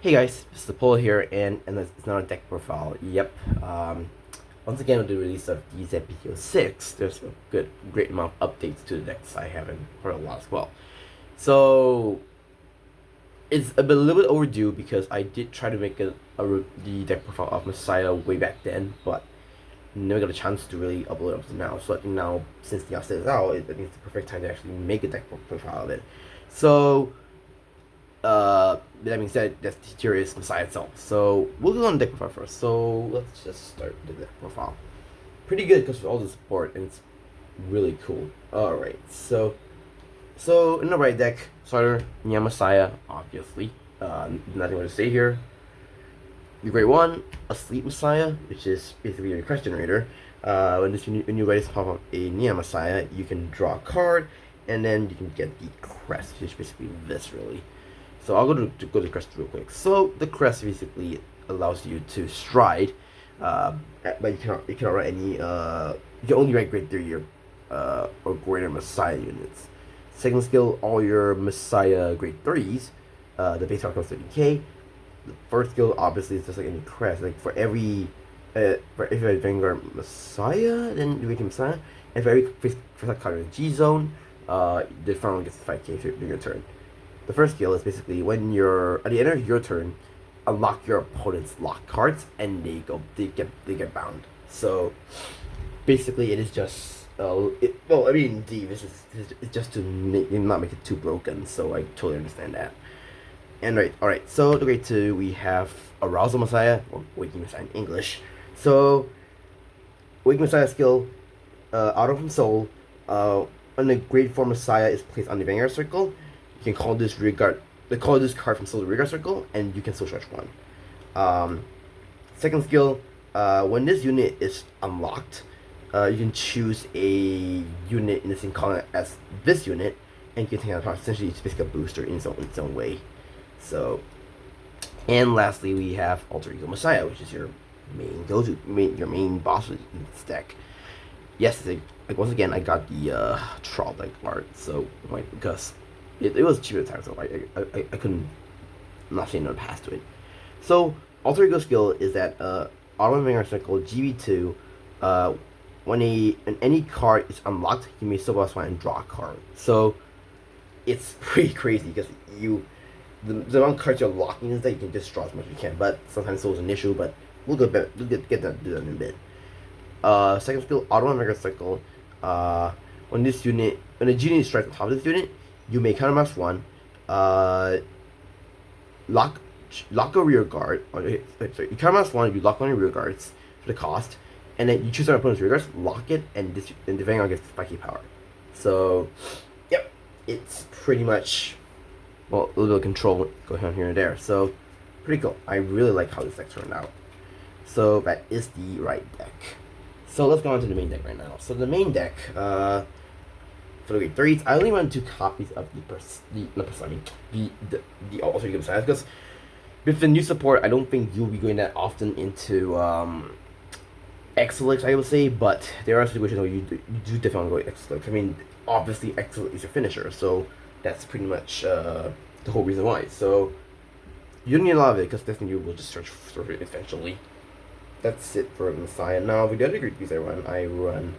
Hey guys, this is the Polo here, and it's not a deck profile. Yep. Once again, with the release of DZ-BT06, there's a great amount of updates to the decks I haven't heard a lot as well. So it's a little bit overdue because I did try to make the deck profile of Messiah way back then, but never got a chance to really upload it up to now. So I think now, since the update is out, I think it's the perfect time to actually make a deck profile of it. So that being said, that's the curious Messiah itself. So we'll go on deck profile first. So let's just start the deck profile. Pretty good because of all the support, and it's really cool. Alright, so in the right deck, starter, Nya Messiah, obviously. Nothing more to say here. Your grade 1, Asleep Messiah, which is basically your quest generator. When you ready to pop up a Nya Messiah, you can draw a card, and then you can get the crest, which is basically this really. So I'll go to the crest real quick. So the crest basically allows you to stride, but you cannot write any. You can only write grade 3 or greater Messiah units. Second skill, all your Messiah grade 3s. The base power comes 30k. The first skill obviously is just like any crest. Like for if you have Vanguard Messiah, then you make him Messiah. And for every first card in the G zone, the front one gets 5k during your turn. The first skill is basically when you're at the end of your turn, unlock your opponent's lock cards, and they get bound. So basically, it is just this is it's just to not make it too broken. So I totally understand that. And all right. So the grade 2 we have Arousal Messiah, or Waking Messiah in English. So Waking Messiah skill, Auto from Soul. When the grade 4 Messiah is placed on the Vanguard circle, you can call this regard. They call this card from Soul to Regard Circle, and you can still charge 1. Second skill, when this unit is unlocked, you can choose a unit in the same color as this unit, and you can take out a card. Essentially, it's basically a booster in its own way. So, and lastly, we have Alter Ego Messiah, which is your your main boss in this deck. Yes, like once again, I got the Troll deck art, so because it was cheap at the time, so I couldn't not say no pass to it. So Alter Ego skill is that Auto Vanguard Circle GB2. When any card is unlocked, you may still boss one and draw a card. So it's pretty crazy because the amount of cards you're locking is that you can just draw as much as you can. But sometimes it's an issue. But we'll get that do that in a bit. Second skill, Auto Vanguard Circle. When the genie strikes on top of this unit, you may countermass 1, lock a rear guard. Sorry, you countermass 1, you lock one of your rear guards for the cost, and then you choose our opponent's rear guards, lock it, and the Vanguard gets 5k power. So, yep, it's pretty much, well, a little bit of control going on here and there. So, pretty cool. I really like how this deck turned out. So, that is the right deck. So, let's go on to the main deck right now. So, the main deck, for the grade 3s, I only run 2 copies of the Alter Ego Messiah, because with the new support, I don't think you'll be going that often into Exilix, I would say, but there are situations where you do definitely go Exilix. I mean, obviously Exilix is your finisher, so that's pretty much the whole reason why. So you don't need a lot of it, because definitely you will just search for it eventually. That's it for Messiah. Now, with the other grade 3s I run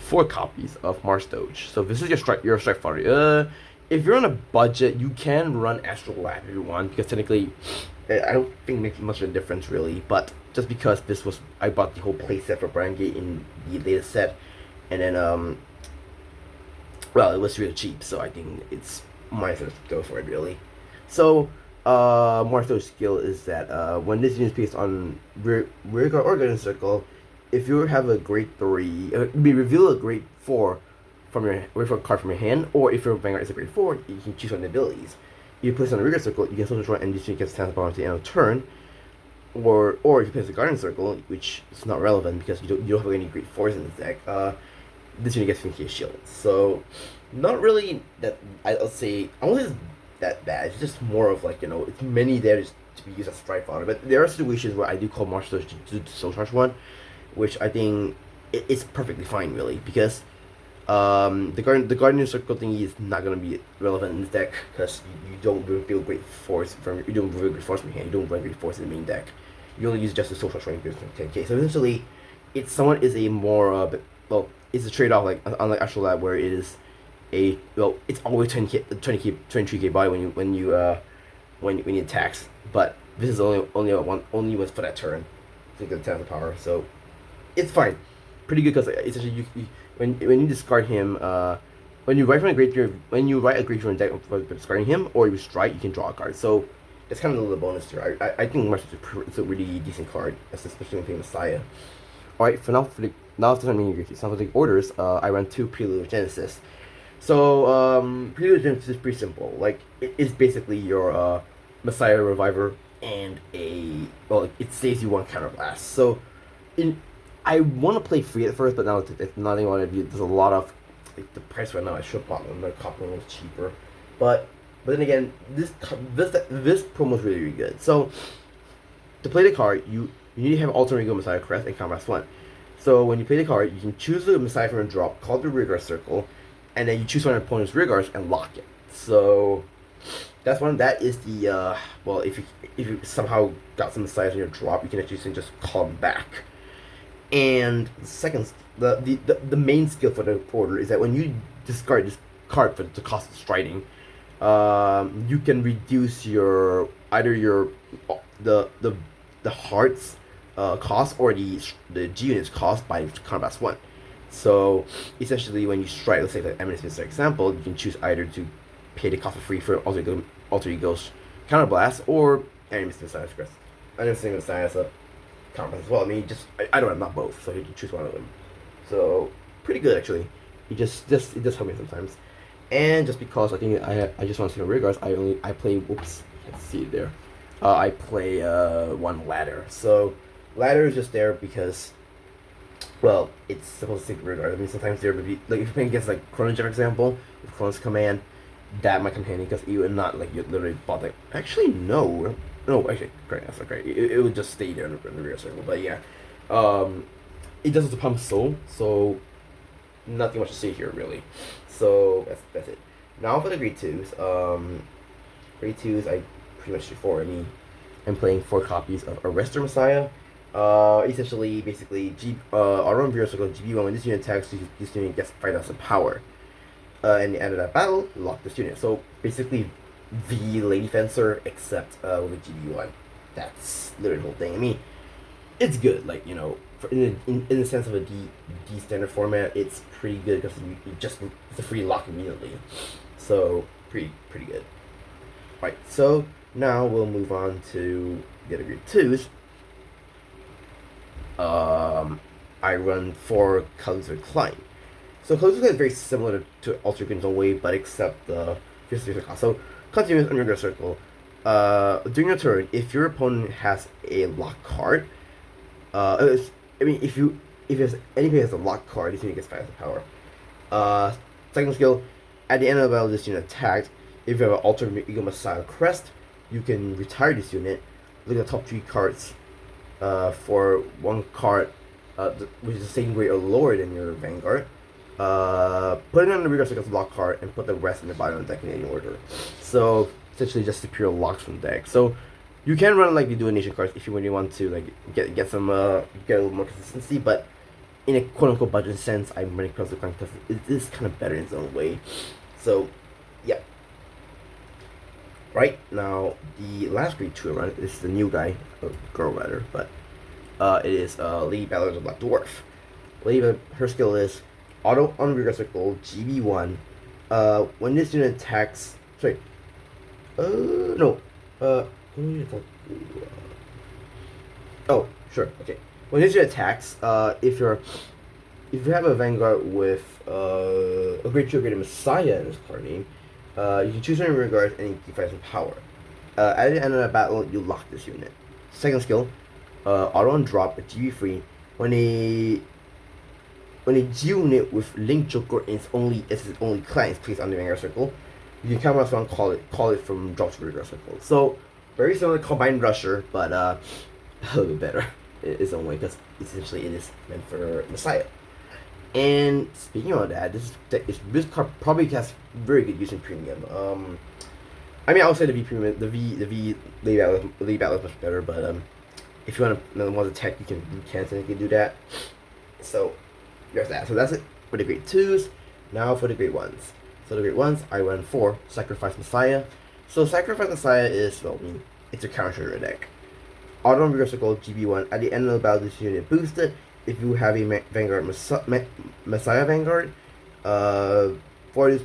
4 copies of Mars Doge. So this is your strike fighter. If you're on a budget, you can run Astral Lab if you want, because technically, I don't think it makes much of a difference really. But just because I bought the whole playset for Brian Gate in the latest set, and then well, it was really cheap, so I think it's might as well go for it really. So Mars Doge skill is that when this unit is placed on rear guard or guardian circle, if you have a grade 3, reveal a grade 4 from a card from your hand, or if your Vanguard is a grade 4, you can choose one of the abilities. If you place it on the rigor circle, you can still destroy and this unit gets 10 power at the end of the turn, or if you place a guardian circle, which is not relevant because you don't have any grade 4s in this deck, this unit gets 50k shield. So, not really that, I'll say, I won't say it's that bad, it's just more of like, it's many there to be used as strike fodder, but there are situations where I do call Marshall to soul charge 1, which I think it's perfectly fine really, because The Guardian Circle thingy is not gonna be relevant in this deck because you don't reveal great force from you don't reveal great force from your hand. You don't run great force in the main deck. You only use just the social strength from 10k. So essentially, it's somewhat is a more well, it's a trade off like unlike Astral Lab where it is a well, it's always 23k body when you attacks, but this is only once for that turn to get 10 power. So it's fine, pretty good because essentially you when you discard him, when you write from a graveyard deck for discarding him, or you strike, you can draw a card. So it's kind of a little bonus here. I think March is a really decent card, especially when playing Messiah. All right, now for the orders, I run 2 Prelude Genesis. So Prelude Genesis is pretty simple. Like it's basically your Messiah Reviver and it saves you 1 counterblast. So I want to play free at first, but now it's not even want to do. There's a lot of like the price right now. I should have bought another copy one was cheaper, but then again, this promo is really good. So to play the card, you need to have Alter Ego Messiah Crest and Combat 1. So when you play the card, you can choose the Messiah from a drop, call the Rearguard Circle, and then you choose one of your opponent's Rearguards and lock it. So that's one. That is the well, if you somehow got some Messiahs in your drop, you can actually just call them back. And second, the main skill for the order is that when you discard this card for the cost of striding, you can reduce your the heart's cost or the G unit's cost by combat 1. So essentially, when you strike, let's say the Eminence for example, you can choose either to pay the cost for free for Alter Ego's counterblast or Eminence Messiah's Crest. Eminence Messiah's combat as well. I mean, I don't have not both, so you can choose one of them. So pretty good actually. It does help me sometimes. And just because I think I just want to see the rear guards, I play whoops, let's see it there. I play 1 ladder. So ladder is just there because well, it's supposed to take the rear guard. I mean sometimes there would be like if you're playing against like Chronogen for example, with Chrono's command, that might come handy because you would not like you literally bought like actually no, actually great, that's not great. It would just stay there in the rear circle. But yeah. It does the pump soul, so nothing much to say here really. So that's it. Now for the grade 2s. Grade 2s I pretty much do 4. I mean I'm playing 4 copies of Arrestor Messiah. Essentially basically Auto and Rear Circle GB1 when this unit attacks this unit gets 5,000 power. And at the end of that battle, lock this unit. So basically the Lady Fencer except with a GB1. That's literally the whole thing. I mean it's good, like, you know, in the sense of a D standard format, it's pretty good because it's a free lock immediately. So pretty good. Right, so now we'll move on to the other grade 2s. I run 4 Colors of Decline. So Colors of Decline is very similar to Alter Ego in some way, but except the cost. So continuous on your circle. During your turn, if your opponent has a lock card, I mean, if anybody has a lock card, this unit gets 5,000 power. Second skill, at the end of the battle, this unit attacked. If you have an Alter Ego Messiah Crest, you can retire this unit. Look at the top 3 cards for 1 card, which is the same grade or lower than your Vanguard. Put it on the rear circle as a lock card and put the rest in the bottom of the deck in any order. So essentially just secure locks from the deck. So you can run like you do in nation cards if you really want to like get a little more consistency, but in a quote unquote budget sense, I'm running Colors of Decline because it is kind of better in its own way. So yeah. Right now, the last grade 2 I run is the new guy, girl rather, but it is Lady Ballard of the Black Dwarf. Lady, her skill is auto on rear circle GB1. When this unit attacks, oh, sure, okay. When this unit attacks, if you have a Vanguard with a grade 2 graded Messiah in this card name, you can choose one of your guards and you can some power. At the end of the battle, you lock this unit. Second skill, auto on drop, a GB free. When a G unit with Link Joker and its only client is placed on the Vanguard circle, you can counter around call it from drop to Vanguard circle. So very similar to Combined Rusher, but a little bit better in its own way because essentially it is meant for Messiah. And speaking of that, this card probably has very good use in premium. I mean, I would say the V premium, the V lay battle is much better, but if you want to tech, you can do that. So there's that. So that's it for the grade 2s. Now for the grade 1s. So the grade 1s, I run 4 Sacrifice Messiah. So Sacrifice Messiah is, well, I mean, it's a counter deck. Auto Vigor Circle GB1. At the end of the battle, this unit boosted. If you have a Vanguard Messiah Vanguard, for this,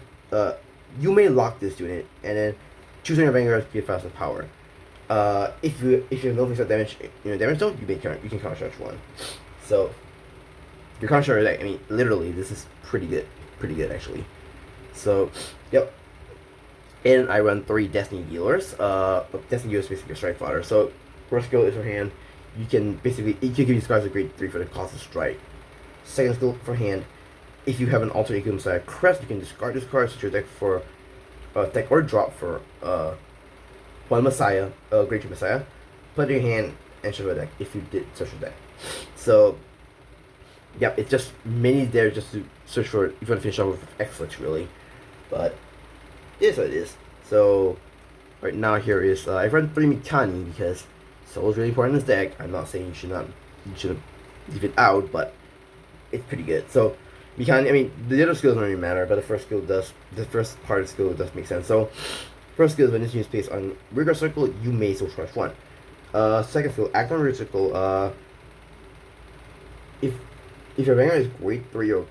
you may lock this unit and then choose on your Vanguard to get faster power. If you have no fixed damage, damage zone, you can counter charge 1. So your counter deck, I mean, literally, this is pretty good actually. So, yep. And I run 3 Destiny Dealers. Destiny Dealers is basically a strike fodder. So first skill is for hand. You can give these cards a grade 3 for the cost of strike. Second skill for hand. If you have an alternate Eagle Messiah Crest, you can discard this card, switch your deck for deck or drop for one Messiah, grade 2 Messiah. Put it in your hand and shuffle your deck if you did search your deck. So yeah, it's just many there just to search for if you want to finish off with Excellence really. But it is what it is. So right now here is I run 3 Mikani because Soul is really important in this deck. I'm not saying you shouldn't leave it out, but it's pretty good. So Mikani, I mean the other skills don't really matter, but the first part of the skill does make sense. So first skill is when this unit is placed on Rigor Circle, you may Soul Charge 1. Second skill, act on Rigor Circle. If your Vanguard is grade 3 or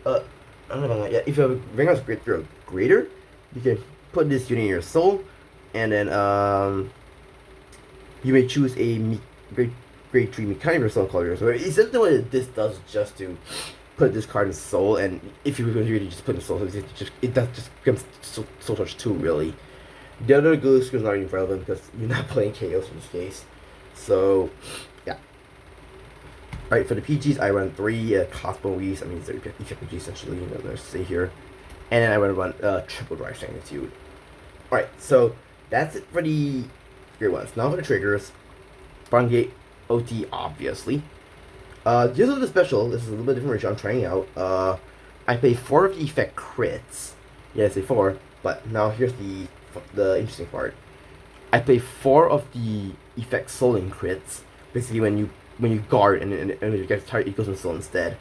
I don't know about that. Yeah, if your Vanguard is grade 3 or greater, you can put this unit in your soul, and then you may choose a grade 3 Mikani for soul color. So essentially what this does is just to put this card in soul, and if you really just put in soul, it just becomes soul charge 2 really. The other glue skill is not even relevant because you're not playing chaos in this case. So yeah. Alright, for the PGs, I run 3 Cosmo Weaves. I mean, they're PG essentially, let's say here. And then I run Triple Drive Magnitude. Alright, so that's it for the grade 1s. Now for the triggers. Barngate OT, obviously. Just with the special, this is a little bit different version I'm trying out. I play 4 of the effect crits. Yeah, I say 4, but now here's the interesting part. I play 4 of the effect souling crits. Basically, when you guard and you get target equals in soul instead.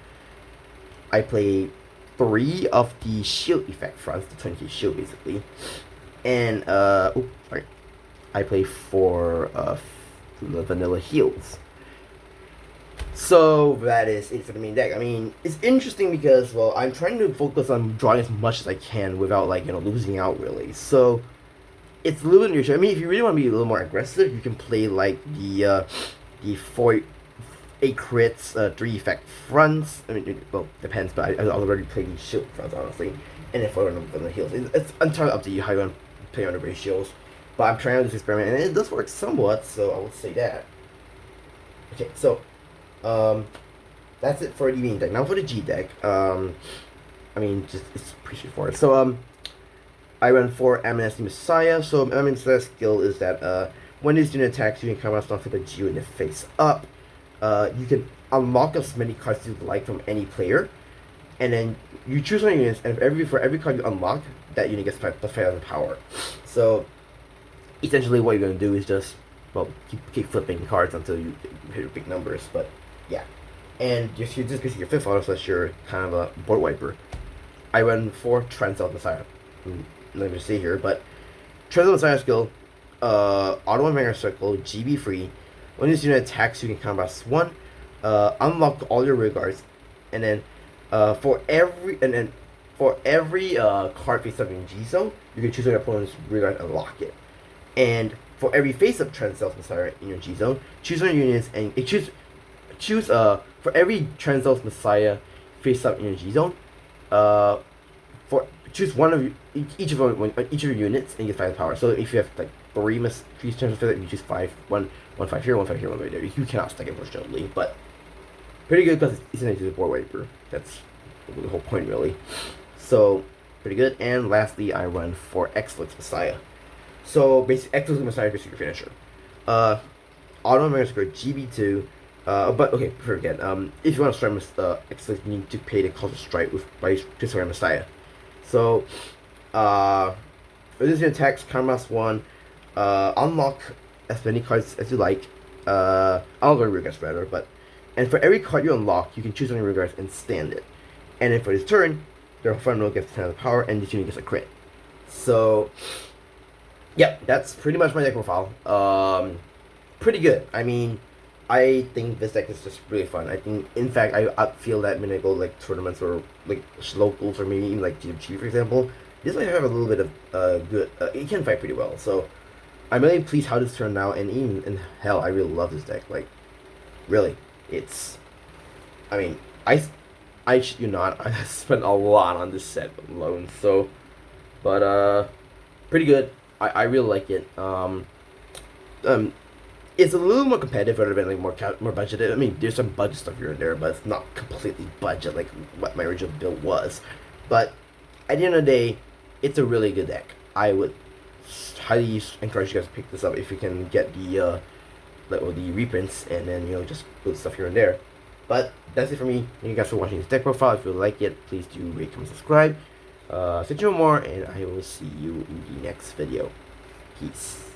I play 3 of the shield effect fronts, the 20k shield basically. And I play 4 of the vanilla heals. So that is it for the main deck. I mean, it's interesting because, well, I'm trying to focus on drawing as much as I can without, like, losing out really. So it's a little bit unusual. I mean, if you really want to be a little more aggressive, you can play like the 4 8 crits, 3 effect fronts. I mean, well, depends, but I already played these shield fronts honestly, and then 4 of the heals. It's entirely up to you how you want to play on the ratios. But I'm trying to do this experiment, and it does work somewhat. So I would say that. Okay, so that's it for the main deck. Now for the G deck. I mean, it's pretty straightforward. So I run 4 Amnesty Messiah. So Amnesty's skill is that when this unit attacks, you can come out with a G unit face up. You can unlock as many cards you like from any player, and then you choose one units, and for every card you unlock, that unit gets +5,000 power. So essentially, what you're gonna do is just keep flipping cards until you hit your big numbers. But yeah, and you're just basically your 5th auto, so that's your kind of a board wiper. I run 4 Transcend Messiah. Let me see here, but Transcend Messiah skill, auto and Vanguard Circle, GB free. When this unit attacks, you can combat 1, unlock all your regards, and then for every card face up in G zone, you can choose your opponent's regard and lock it. And for every face up Transcend Messiah in your G zone, choose one of your units and choose for every Transcend Messiah face up in your G zone, choose one of each of your units and get 5 power. So if you have like 3 Transcend Messiah, you choose 5, 1 5 here, 1 5 here, 1 right there. You cannot stack it unfortunately, but pretty good because it's essentially a board wiper. That's the whole point really. So pretty good. And lastly, I run 4 Excellence Messiah. So basically, Excellence Messiah is basically your finisher. Auto American GB2. But okay, before again, if you want to strike X-Link, you need to pay the cost of strike by destroying Messiah. So, reduce your attacks, Karmas 1, unlock as many cards as you like. Unlock your regards rather, and for every card you unlock, you can choose one of your regards and stand it. And then for this turn, their final gets 10 of the power, and this unit gets a crit. So, yeah, that's pretty much my deck profile. Pretty good. I mean, I think this deck is just really fun. I think, in fact, I feel that when I go like tournaments or like locals or maybe even like GG for example, this might have a little bit of good. It can fight pretty well. So I'm really pleased how this turned out, and even in hell, I really love this deck. Like, really, it's. I mean, I shit you not, I spent a lot on this set alone. So, but pretty good. I really like it. It's a little more competitive rather than like more budgeted. I mean, there's some budget stuff here and there, but it's not completely budget like what my original build was. But at the end of the day, it's a really good deck. I would highly encourage you guys to pick this up if you can get the the reprints, and then just build stuff here and there. But that's it for me. Thank you guys for watching this deck profile. If you like it, please do rate, comment, subscribe. Stay tuned for more, and I will see you in the next video. Peace.